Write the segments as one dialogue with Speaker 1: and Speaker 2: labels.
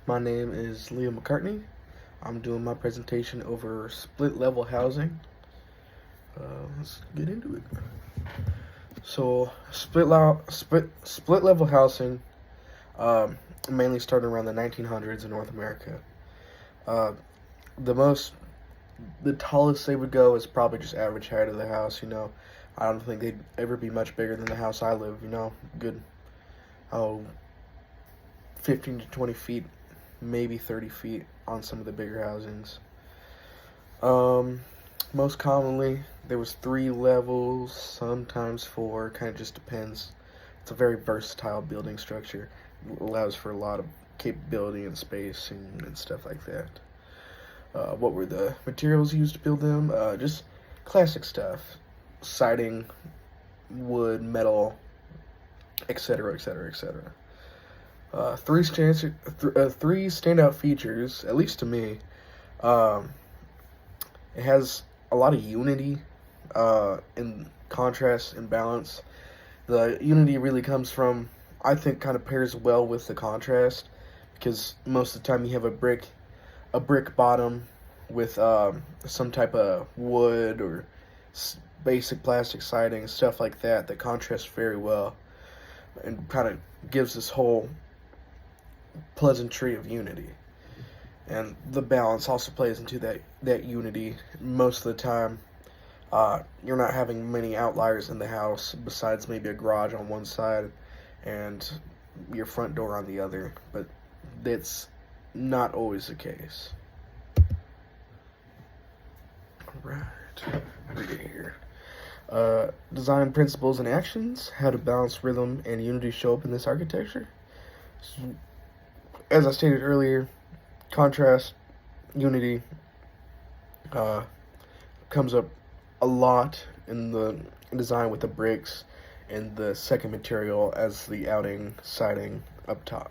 Speaker 1: My name is Leo McCartney. I'm doing my presentation over split level housing. Let's get into it. So, split level housing um, mainly started around the 1900s in North America. Uh, the most, the tallest they would go is probably just average height of the house. I don't think they'd ever be much bigger than the house I live. Good, oh, 15 to 20 feet, maybe 30 feet on some of the bigger housings. Most commonly, there was 3 levels, sometimes 4, kind of just depends. It's a very versatile building structure. It allows for a lot of capability and space and stuff like that. What were the materials used to build them? Just classic stuff. Siding, wood, metal, etc., etc., etc. Three standout features, at least to me. It has a lot of unity, in contrast and balance. The unity really comes from, I think, kind of pairs well with the contrast, because most of the time you have a brick bottom with some type of wood or basic plastic siding, stuff like that contrasts very well and kind of gives this whole pleasantry of unity. And the balance also plays into that unity. Most of the time, you're not having many outliers in the house besides maybe a garage on one side and your front door on the other, but that's not always the case. Alright, read it here. Design principles and actions, how to balance rhythm and unity show up in this architecture. So, as I stated earlier, contrast, unity comes up a lot in the design with the bricks and the second material as the outing siding up top.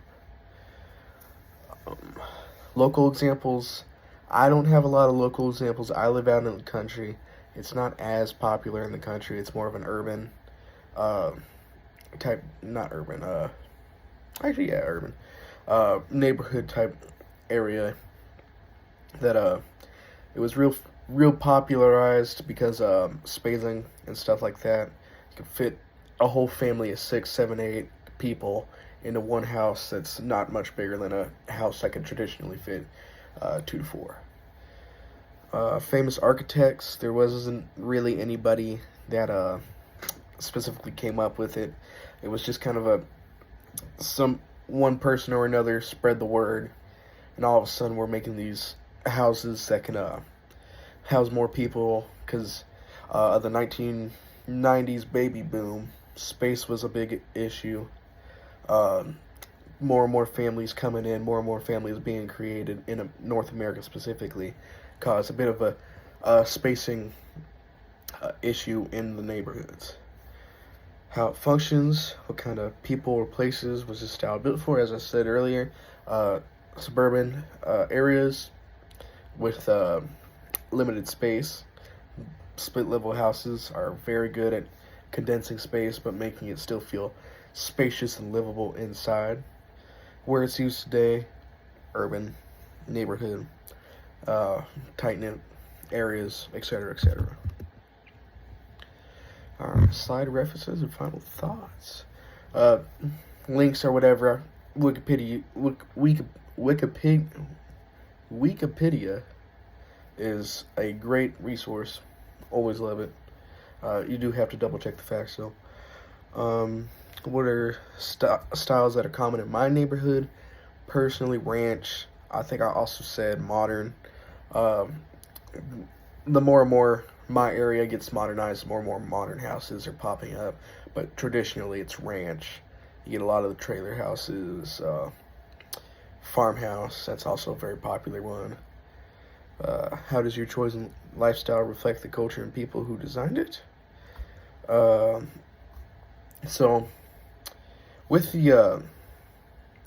Speaker 1: Local examples. I don't have a lot of local examples. I live out in the country. It's not as popular in the country. It's more of an urban type, not urban, actually, yeah, urban, neighborhood type area that it was real popularized because spacing and stuff like that. You could fit a whole family of 6, 7, 8 people into one house that's not much bigger than a house that can traditionally fit 2 to 4. Famous architects, there wasn't really anybody that specifically came up with it. It was just kind of one person or another spread the word, and all of a sudden we're making these houses that can house more people because of the 1990s baby boom. Space was a big issue. More and more families coming in, more and more families being created in North America specifically, caused a bit of a spacing issue in the neighborhoods. How it functions, what kind of people or places was this style built for? As I said earlier, suburban areas with limited space. Split level houses are very good at condensing space but making it still feel spacious and livable inside. Where it's used today, urban, neighborhood, tight-knit areas, etc., etc. Slide references and final thoughts. Links or whatever. Wikipedia is a great resource. Always love it. You do have to double check the facts though. What are styles that are common in my neighborhood? Personally, ranch. I think I also said modern. The more and more my area gets modernized, more and more modern houses are popping up. But traditionally, it's ranch. You get a lot of the trailer houses, farmhouse. That's also a very popular one. How does your choice and lifestyle reflect the culture and people who designed it? So, with the,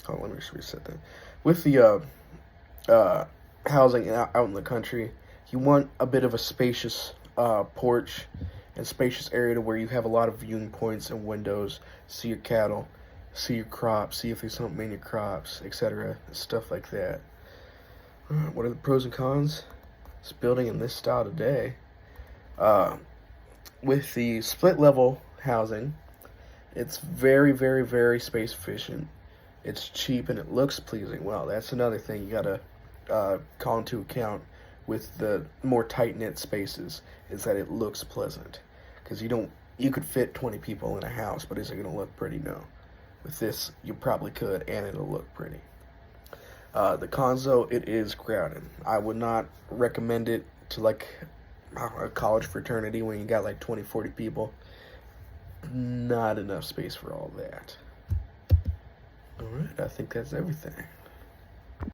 Speaker 1: let me just reset that. With the housing out in the country, you want a bit of a spacious porch and spacious area to where you have a lot of viewing points and windows, see your cattle, see your crops, see if there's something in your crops, etc. Stuff like that. What are the pros and cons? It's building in this style today. With the split level housing, it's very, very, very space efficient. It's cheap and it looks pleasing. Well, that's another thing you gotta call into account with the more tight-knit spaces, is that it looks pleasant. Because you could fit 20 people in a house, but is it gonna look pretty? No. With this, you probably could, and it'll look pretty. The cons, though, it is crowded. I would not recommend it to like a college fraternity when you got like 20, 40 people. Not enough space for all that. Alright, I think that's everything.